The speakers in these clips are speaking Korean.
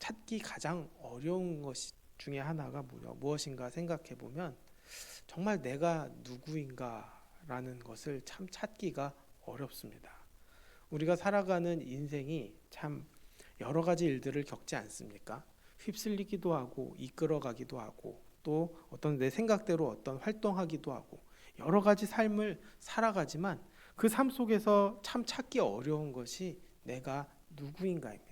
찾기 가장 어려운 것 중에 하나가 무엇인가 생각해 보면 정말 내가 누구인가라는 것을 참 찾기가 어렵습니다. 우리가 살아가는 인생이 참 여러 가지 일들을 겪지 않습니까? 휩쓸리기도 하고 이끌어가기도 하고 또 어떤 내 생각대로 어떤 활동하기도 하고 여러 가지 삶을 살아가지만 그 삶 속에서 참 찾기 어려운 것이 내가 누구인가입니다.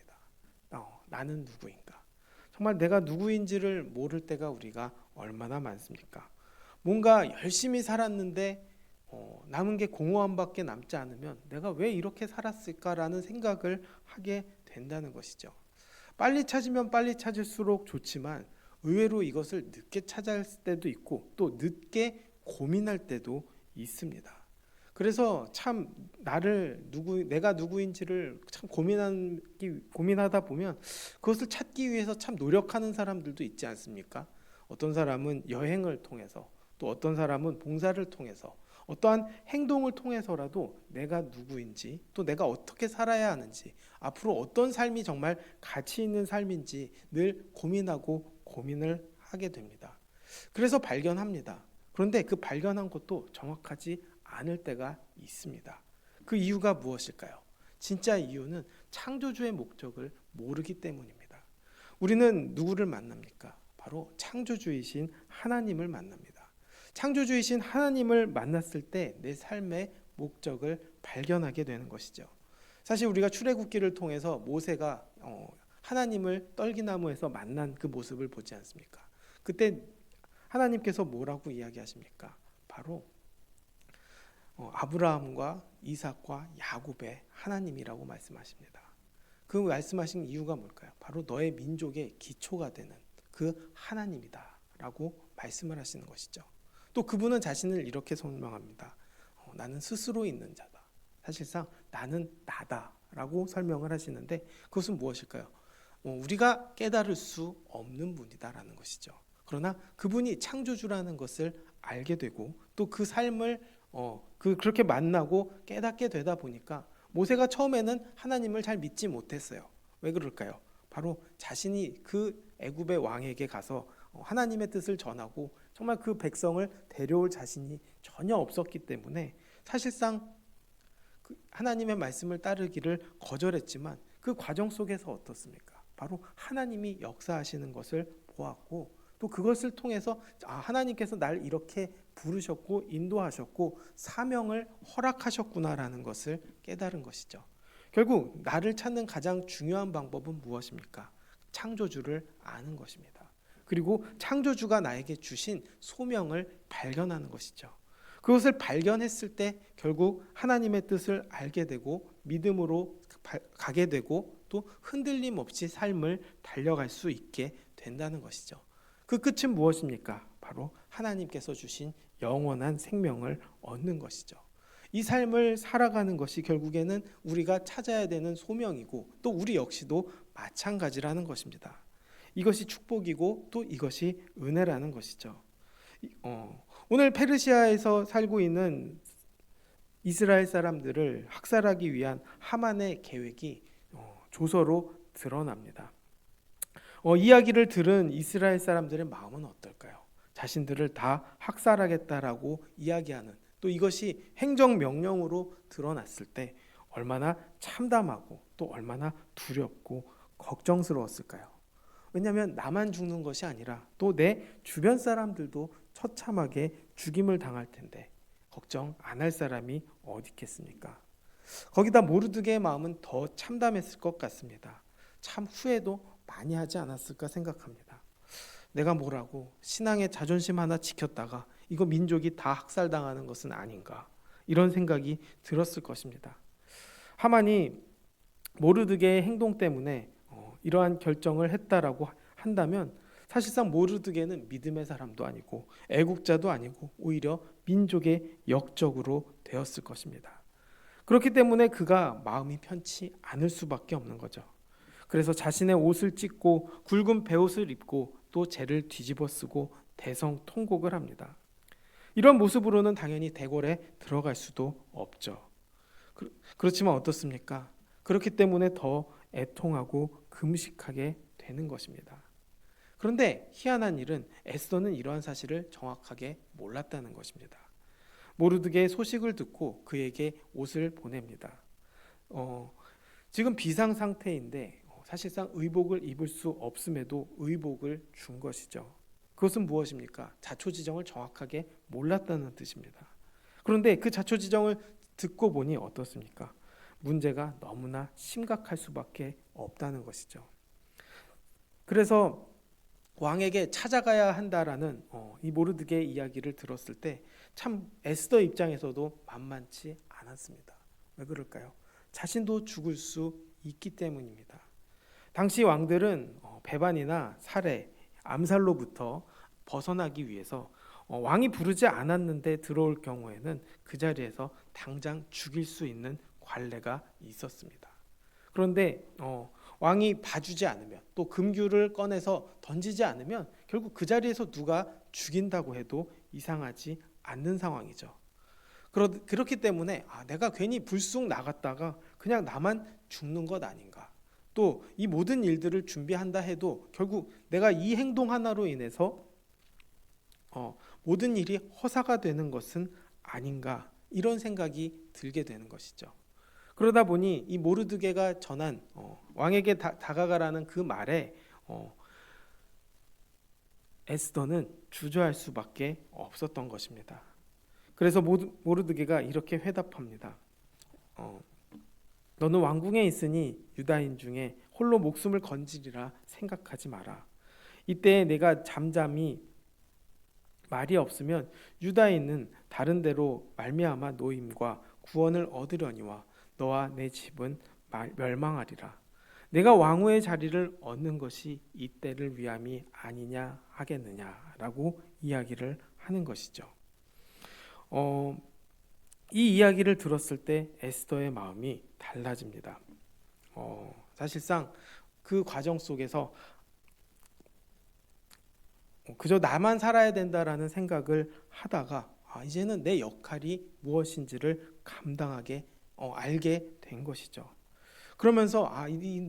나는 누구인가? 정말 내가 누구인지를 모를 때가 우리가 얼마나 많습니까? 뭔가 열심히 살았는데 남은 게 공허함밖에 남지 않으면 내가 왜 이렇게 살았을까라는 생각을 하게 된다는 것이죠. 빨리 찾으면 빨리 찾을수록 좋지만 의외로 이것을 늦게 찾을 때도 있고 또 늦게 고민할 때도 있습니다. 그래서 참 내가 누구인지를 참 고민하다 보면 그것을 찾기 위해서 참 노력하는 사람들도 있지 않습니까? 어떤 사람은 여행을 통해서 또 어떤 사람은 봉사를 통해서 어떠한 행동을 통해서라도 내가 누구인지 또 내가 어떻게 살아야 하는지 앞으로 어떤 삶이 정말 가치 있는 삶인지 늘 고민하고 고민을 하게 됩니다. 그래서 발견합니다. 그런데 그 발견한 것도 정확하지 않을 때가 있습니다. 그 이유가 무엇일까요? 진짜 이유는 창조주의 목적을 모르기 때문입니다. 우리는 누구를 만납니까? 바로 창조주이신 하나님을 만납니다. 창조주이신 하나님을 만났을 때 내 삶의 목적을 발견하게 되는 것이죠. 사실 우리가 출애굽기를 통해서 모세가 하나님을 떨기나무에서 만난 그 모습을 보지 않습니까? 그때 하나님께서 뭐라고 이야기하십니까? 바로 아브라함과 이삭과 야곱의 하나님이라고 말씀하십니다. 그 말씀하신 이유가 뭘까요? 바로 너의 민족의 기초가 되는 그 하나님이다 라고 말씀을 하시는 것이죠. 또 그분은 자신을 이렇게 설명합니다. 나는 스스로 있는 자다. 사실상 나는 나다 라고 설명을 하시는데 그것은 무엇일까요? 우리가 깨달을 수 없는 분이다라는 것이죠. 그러나 그분이 창조주라는 것을 알게 되고 또 그 삶을 그렇게 만나고 깨닫게 되다 보니까 모세가 처음에는 하나님을 잘 믿지 못했어요. 왜 그럴까요? 바로 자신이 그 애굽의 왕에게 가서 하나님의 뜻을 전하고 정말 그 백성을 데려올 자신이 전혀 없었기 때문에 사실상 하나님의 말씀을 따르기를 거절했지만 그 과정 속에서 어떻습니까? 바로 하나님이 역사하시는 것을 보았고 또 그것을 통해서 하나님께서 날 이렇게 부르셨고 인도하셨고 사명을 허락하셨구나라는 것을 깨달은 것이죠. 결국 나를 찾는 가장 중요한 방법은 무엇입니까? 창조주를 아는 것입니다. 그리고 창조주가 나에게 주신 소명을 발견하는 것이죠. 그것을 발견했을 때 결국 하나님의 뜻을 알게 되고 믿음으로 가게 되고 또 흔들림 없이 삶을 달려갈 수 있게 된다는 것이죠. 그 끝은 무엇입니까? 바로 하나님께서 주신 영원한 생명을 얻는 것이죠. 이 삶을 살아가는 것이 결국에는 우리가 찾아야 되는 소명이고 또 우리 역시도 마찬가지라는 것입니다. 이것이 축복이고 또 이것이 은혜라는 것이죠. 오늘 페르시아에서 살고 있는 이스라엘 사람들을 학살하기 위한 하만의 계획이 조서로 드러납니다. 이야기를 들은 이스라엘 사람들의 마음은 어떨까요? 자신들을 다 학살하겠다라고 이야기하는 또 이것이 행정명령으로 드러났을 때 얼마나 참담하고 또 얼마나 두렵고 걱정스러웠을까요? 왜냐하면 나만 죽는 것이 아니라 또 내 주변 사람들도 처참하게 죽임을 당할 텐데 걱정 안 할 사람이 어디 있겠습니까? 거기다 모르드게의 마음은 더 참담했을 것 같습니다. 참 후회도 많이 하지 않았을까 생각합니다. 내가 뭐라고 신앙의 자존심 하나 지켰다가 이거 민족이 다 학살당하는 것은 아닌가 이런 생각이 들었을 것입니다. 하만이 모르드게의 행동 때문에 이러한 결정을 했다라고 한다면 사실상 모르드게는 믿음의 사람도 아니고 애국자도 아니고 오히려 민족의 역적으로 되었을 것입니다. 그렇기 때문에 그가 마음이 편치 않을 수밖에 없는 거죠. 그래서 자신의 옷을 찢고 굵은 베옷을 입고 또 재를 뒤집어 쓰고 대성통곡을 합니다. 이런 모습으로는 당연히 대궐에 들어갈 수도 없죠. 그렇지만 어떻습니까? 그렇기 때문에 더 애통하고 금식하게 되는 것입니다. 그런데 희한한 일은 에스더는 이러한 사실을 정확하게 몰랐다는 것입니다. 모르드게의 소식을 듣고 그에게 옷을 보냅니다. 지금 비상 상태인데 사실상 의복을 입을 수 없음에도 의복을 준 것이죠. 그것은 무엇입니까? 자초지정을 정확하게 몰랐다는 뜻입니다. 그런데 그 자초지정을 듣고 보니 어떻습니까? 문제가 너무나 심각할 수밖에 없다는 것이죠. 그래서 왕에게 찾아가야 한다라는 이 모르드게의 이야기를 들었을 때 참 에스더 입장에서도 만만치 않았습니다. 왜 그럴까요? 자신도 죽을 수 있기 때문입니다. 당시 왕들은 배반이나 살해, 암살로부터 벗어나기 위해서 왕이 부르지 않았는데 들어올 경우에는 그 자리에서 당장 죽일 수 있는 관례가 있었습니다. 그런데 왕이 봐주지 않으면 또 금규를 꺼내서 던지지 않으면 결국 그 자리에서 누가 죽인다고 해도 이상하지 않는 상황이죠. 그렇기 때문에 내가 괜히 불쑥 나갔다가 그냥 나만 죽는 것 아닌가. 또 이 모든 일들을 준비한다 해도 결국 내가 이 행동 하나로 인해서 모든 일이 허사가 되는 것은 아닌가, 이런 생각이 들게 되는 것이죠. 그러다 보니 이 모르드게가 전한 왕에게 다가가라는 그 말에 에스더는 주저할 수밖에 없었던 것입니다. 그래서 모르드게가 이렇게 회답합니다. 너는 왕궁에 있으니 유다인 중에 홀로 목숨을 건지리라 생각하지 마라. 이때 내가 잠잠히 말이 없으면 유다인은 다른 데로 말미암아 노임과 구원을 얻으려니와 너와 내 집은 멸망하리라. 내가 왕후의 자리를 얻는 것이 이때를 위함이 아니냐 하겠느냐라고 이야기를 하는 것이죠. 이 이야기를 들었을 때 에스더의 마음이 달라집니다. 사실상 그 과정 속에서 그저 나만 살아야 된다라는 생각을 하다가 이제는 내 역할이 무엇인지를 감당하게 알게 된 것이죠. 그러면서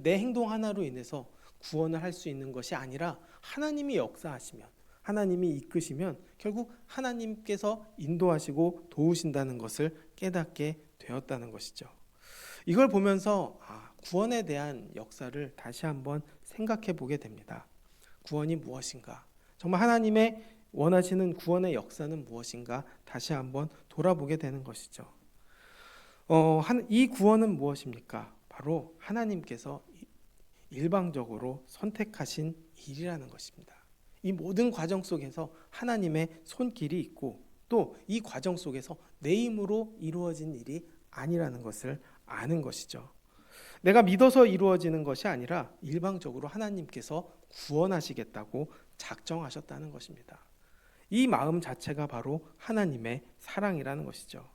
내 행동 하나로 인해서 구원을 할 수 있는 것이 아니라 하나님이 역사하시면, 하나님이 이끄시면 결국 하나님께서 인도하시고 도우신다는 것을 깨닫게 되었다는 것이죠. 이걸 보면서 구원에 대한 역사를 다시 한번 생각해 보게 됩니다. 구원이 무엇인가? 정말 하나님의 원하시는 구원의 역사는 무엇인가? 다시 한번 돌아보게 되는 것이죠. 이 구원은 무엇입니까? 바로 하나님께서 일방적으로 선택하신 일이라는 것입니다. 이 모든 과정 속에서 하나님의 손길이 있고 또 이 과정 속에서 내 힘으로 이루어진 일이 아니라는 것을 아는 것이죠. 내가 믿어서 이루어지는 것이 아니라 일방적으로 하나님께서 구원하시겠다고 작정하셨다는 것입니다. 이 마음 자체가 바로 하나님의 사랑이라는 것이죠.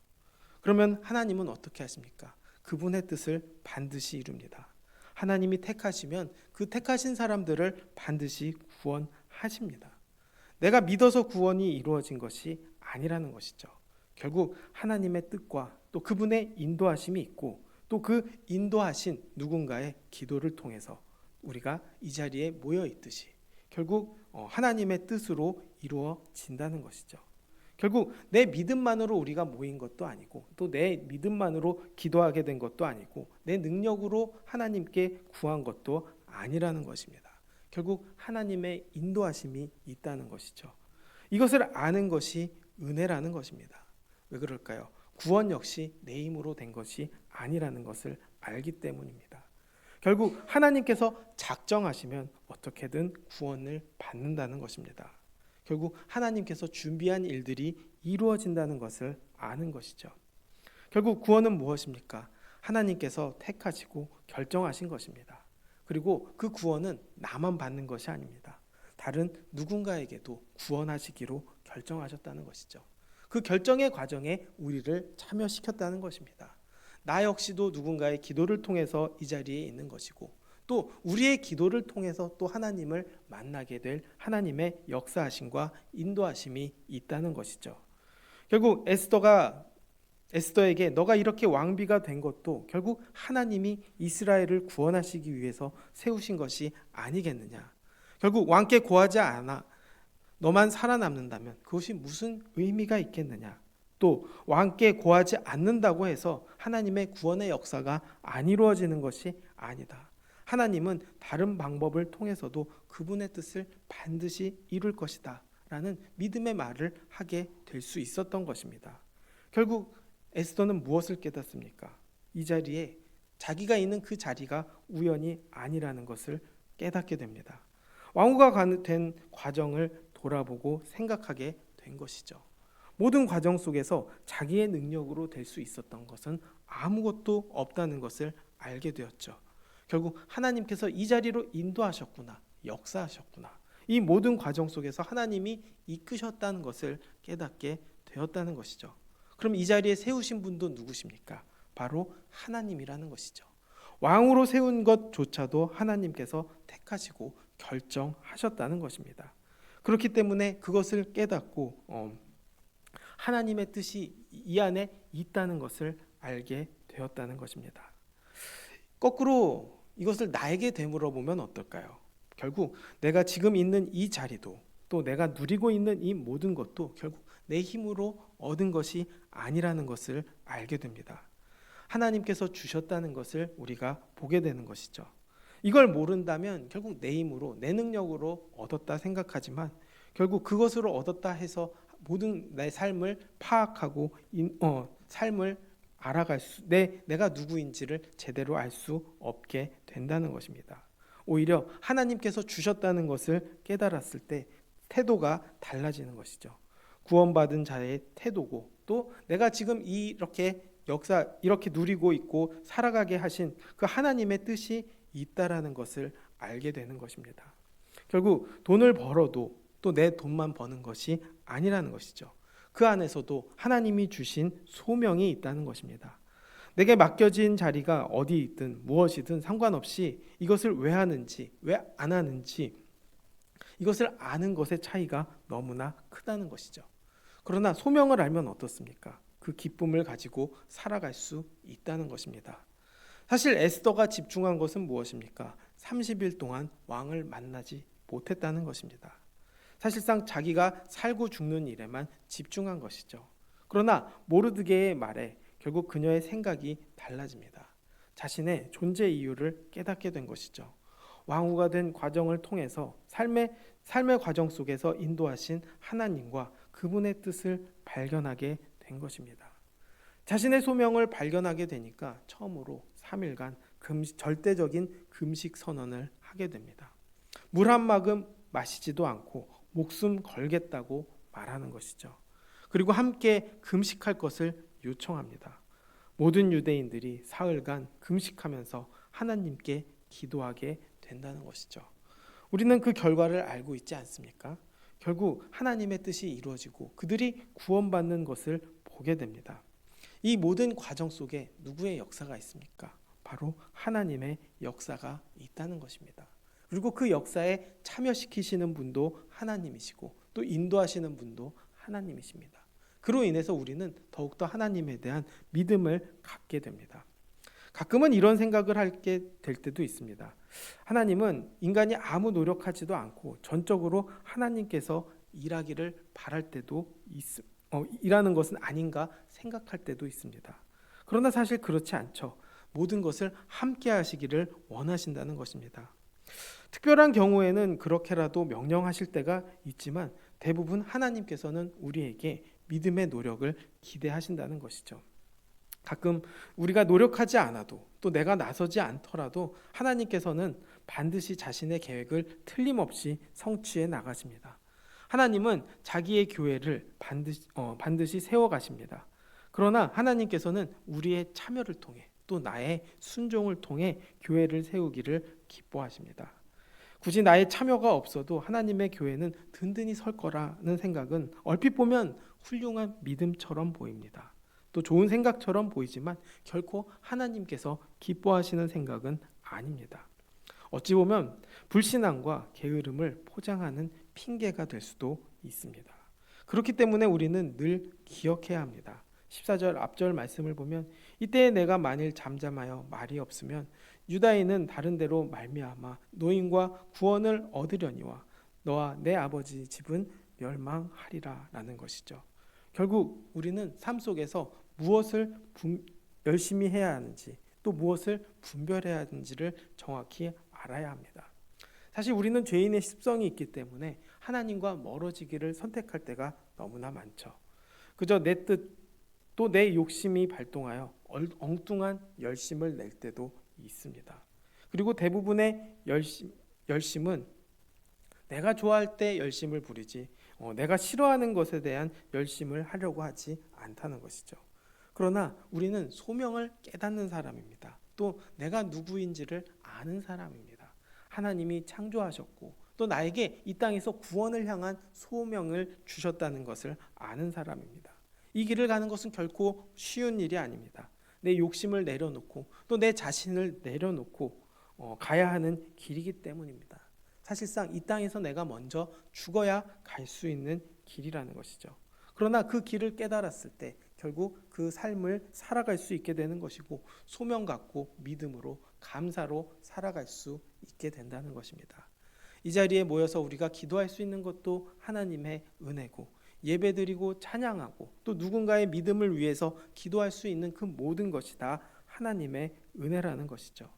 그러면 하나님은 어떻게 하십니까? 그분의 뜻을 반드시 이룹니다. 하나님이 택하시면 그 택하신 사람들을 반드시 구원하십니다. 내가 믿어서 구원이 이루어진 것이 아니라는 것이죠. 결국 하나님의 뜻과 또 그분의 인도하심이 있고 또 그 인도하신 누군가의 기도를 통해서 우리가 이 자리에 모여 있듯이 결국 하나님의 뜻으로 이루어진다는 것이죠. 결국 내 믿음만으로 우리가 모인 것도 아니고 또 내 믿음만으로 기도하게 된 것도 아니고 내 능력으로 하나님께 구한 것도 아니라는 것입니다. 결국 하나님의 인도하심이 있다는 것이죠. 이것을 아는 것이 은혜라는 것입니다. 왜 그럴까요? 구원 역시 내 힘으로 된 것이 아니라는 것을 알기 때문입니다. 결국 하나님께서 작정하시면 어떻게든 구원을 받는다는 것입니다. 결국 하나님께서 준비한 일들이 이루어진다는 것을 아는 것이죠. 결국 구원은 무엇입니까? 하나님께서 택하시고 결정하신 것입니다. 그리고 그 구원은 나만 받는 것이 아닙니다. 다른 누군가에게도 구원하시기로 결정하셨다는 것이죠. 그 결정의 과정에 우리를 참여시켰다는 것입니다. 나 역시도 누군가의 기도를 통해서 이 자리에 있는 것이고 또 우리의 기도를 통해서 또 하나님을 만나게 될 하나님의 역사하심과 인도하심이 있다는 것이죠. 결국 에스더가 에스더에게 너가 이렇게 왕비가 된 것도 결국 하나님이 이스라엘을 구원하시기 위해서 세우신 것이 아니겠느냐. 결국 왕께 고하지 않아 너만 살아남는다면 그것이 무슨 의미가 있겠느냐. 또 왕께 고하지 않는다고 해서 하나님의 구원의 역사가 안 이루어지는 것이 아니다. 하나님은 다른 방법을 통해서도 그분의 뜻을 반드시 이룰 것이다 라는 믿음의 말을 하게 될 수 있었던 것입니다. 결국 에스더는 무엇을 깨닫습니까? 이 자리에 자기가 있는 그 자리가 우연이 아니라는 것을 깨닫게 됩니다. 왕후가 된 과정을 돌아보고 생각하게 된 것이죠. 모든 과정 속에서 자기의 능력으로 될 수 있었던 것은 아무것도 없다는 것을 알게 되었죠. 결국 하나님께서 이 자리로 인도하셨구나, 역사하셨구나. 이 모든 과정 속에서 하나님이 이끄셨다는 것을 깨닫게 되었다는 것이죠. 그럼 이 자리에 세우신 분도 누구십니까? 바로 하나님이라는 것이죠. 왕으로 세운 것조차도 하나님께서 택하시고 결정하셨다는 것입니다. 그렇기 때문에 그것을 깨닫고 하나님의 뜻이 이 안에 있다는 것을 알게 되었다는 것입니다. 거꾸로 이것을 나에게 되물어 보면 어떨까요? 결국 내가 지금 있는 이 자리도 또 내가 누리고 있는 이 모든 것도 결국 내 힘으로 얻은 것이 아니라는 것을 알게 됩니다. 하나님께서 주셨다는 것을 우리가 보게 되는 것이죠. 이걸 모른다면 결국 내 힘으로 내 능력으로 얻었다 생각하지만 결국 그것으로 얻었다 해서 모든 내 삶을 파악하고 삶을 알아갈 내가 누구인지를 제대로 알 수 없게 된다는 것입니다. 오히려 하나님께서 주셨다는 것을 깨달았을 때 태도가 달라지는 것이죠. 구원받은 자의 태도고 또 내가 지금 이렇게 누리고 있고 살아가게 하신 그 하나님의 뜻이 있다라는 것을 알게 되는 것입니다. 결국 돈을 벌어도 또 내 돈만 버는 것이 아니라는 것이죠. 그 안에서도 하나님이 주신 소명이 있다는 것입니다. 내게 맡겨진 자리가 어디 있든 무엇이든 상관없이 이것을 왜 하는지 왜 안 하는지 이것을 아는 것의 차이가 너무나 크다는 것이죠. 그러나 소명을 알면 어떻습니까? 그 기쁨을 가지고 살아갈 수 있다는 것입니다. 사실 에스더가 집중한 것은 무엇입니까? 30일 동안 왕을 만나지 못했다는 것입니다. 사실상 자기가 살고 죽는 일에만 집중한 것이죠. 그러나 모르드게의 말에 결국 그녀의 생각이 달라집니다. 자신의 존재 이유를 깨닫게 된 것이죠. 왕후가 된 과정을 통해서 삶의 과정 속에서 인도하신 하나님과 그분의 뜻을 발견하게 된 것입니다. 자신의 소명을 발견하게 되니까 처음으로 3일간 절대적인 금식 선언을 하게 됩니다. 물 한 모금 마시지도 않고 목숨 걸겠다고 말하는 것이죠. 그리고 함께 금식할 것을 요청합니다. 모든 유대인들이 사흘간 금식하면서 하나님께 기도하게 된다는 것이죠. 우리는 그 결과를 알고 있지 않습니까? 결국 하나님의 뜻이 이루어지고 그들이 구원받는 것을 보게 됩니다. 이 모든 과정 속에 누구의 역사가 있습니까? 바로 하나님의 역사가 있다는 것입니다. 그리고 그 역사에 참여시키시는 분도 하나님이시고 또 인도하시는 분도 하나님이십니다. 그로 인해서 우리는 더욱더 하나님에 대한 믿음을 갖게 됩니다. 가끔은 이런 생각을 하게 될 때도 있습니다. 하나님은 인간이 아무 노력하지도 않고 전적으로 하나님께서 일하기를 바랄 때도 일하는 것은 아닌가 생각할 때도 있습니다. 그러나 사실 그렇지 않죠. 모든 것을 함께 하시기를 원하신다는 것입니다. 특별한 경우에는 그렇게라도 명령하실 때가 있지만 대부분 하나님께서는 우리에게 믿음의 노력을 기대하신다는 것이죠. 가끔 우리가 노력하지 않아도 또 내가 나서지 않더라도 하나님께서는 반드시 자신의 계획을 틀림없이 성취해 나가십니다. 하나님은 자기의 교회를 반드시 세워가십니다. 그러나 하나님께서는 우리의 참여를 통해 또 나의 순종을 통해 교회를 세우기를 기뻐하십니다. 굳이 나의 참여가 없어도 하나님의 교회는 든든히 설 거라는 생각은 얼핏 보면 훌륭한 믿음처럼 보입니다. 또 좋은 생각처럼 보이지만 결코 하나님께서 기뻐하시는 생각은 아닙니다. 어찌 보면 불신앙과 게으름을 포장하는 핑계가 될 수도 있습니다. 그렇기 때문에 우리는 늘 기억해야 합니다. 14절 앞절 말씀을 보면 이때 내가 만일 잠잠하여 말이 없으면 유다인은 다른 데로 말미암아 노인과 구원을 얻으려니와 너와 내 아버지 집은 멸망하리라 라는 것이죠. 결국 우리는 삶 속에서 무엇을 열심히 해야 하는지 또 무엇을 분별해야 하는지를 정확히 알아야 합니다. 사실 우리는 죄인의 습성이 있기 때문에 하나님과 멀어지기를 선택할 때가 너무나 많죠. 그저 내 뜻 또 내 욕심이 발동하여 엉뚱한 열심을 낼 때도 있습니다. 그리고 대부분의 열심은 내가 좋아할 때 열심을 부리지 내가 싫어하는 것에 대한 열심을 하려고 하지 않다는 것이죠. 그러나 우리는 소명을 깨닫는 사람입니다. 또 내가 누구인지를 아는 사람입니다. 하나님이 창조하셨고 또 나에게 이 땅에서 구원을 향한 소명을 주셨다는 것을 아는 사람입니다. 이 길을 가는 것은 결코 쉬운 일이 아닙니다. 내 욕심을 내려놓고 또 내 자신을 내려놓고 가야 하는 길이기 때문입니다. 사실상 이 땅에서 내가 먼저 죽어야 갈 수 있는 길이라는 것이죠. 그러나 그 길을 깨달았을 때 결국 그 삶을 살아갈 수 있게 되는 것이고 소명 갖고 믿음으로 감사로 살아갈 수 있게 된다는 것입니다. 이 자리에 모여서 우리가 기도할 수 있는 것도 하나님의 은혜고 예배드리고 찬양하고 또 누군가의 믿음을 위해서 기도할 수 있는 그 모든 것이 다 하나님의 은혜라는 것이죠.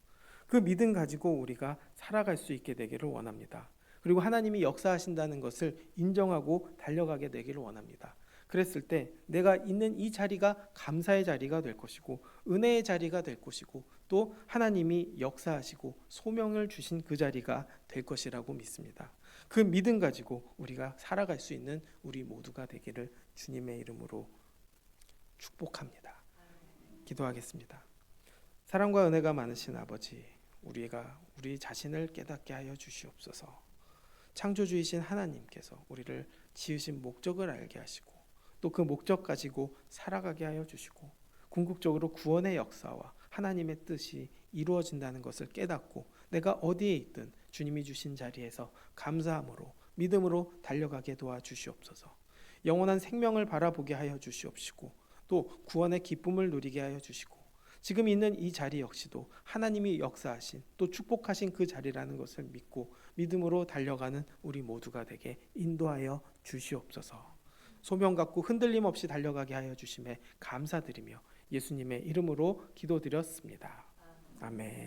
그 믿음 가지고 우리가 살아갈 수 있게 되기를 원합니다. 그리고 하나님이 역사하신다는 것을 인정하고 달려가게 되기를 원합니다. 그랬을 때 내가 있는 이 자리가 감사의 자리가 될 것이고 은혜의 자리가 될 것이고 또 하나님이 역사하시고 소명을 주신 그 자리가 될 것이라고 믿습니다. 그 믿음 가지고 우리가 살아갈 수 있는 우리 모두가 되기를 주님의 이름으로 축복합니다. 기도하겠습니다. 사랑과 은혜가 많으신 아버지, 우리가 우리 자신을 깨닫게 하여 주시옵소서. 창조주이신 하나님께서 우리를 지으신 목적을 알게 하시고 또 그 목적 가지고 살아가게 하여 주시고 궁극적으로 구원의 역사와 하나님의 뜻이 이루어진다는 것을 깨닫고 내가 어디에 있든 주님이 주신 자리에서 감사함으로 믿음으로 달려가게 도와주시옵소서. 영원한 생명을 바라보게 하여 주시옵시고 또 구원의 기쁨을 누리게 하여 주시고 지금 있는 이 자리 역시도 하나님이 역사하신 또 축복하신 그 자리라는 것을 믿고 믿음으로 달려가는 우리 모두가 되게 인도하여 주시옵소서. 소명 갖고 흔들림 없이 달려가게 하여 주심에 감사드리며 예수님의 이름으로 기도드렸습니다. 아멘.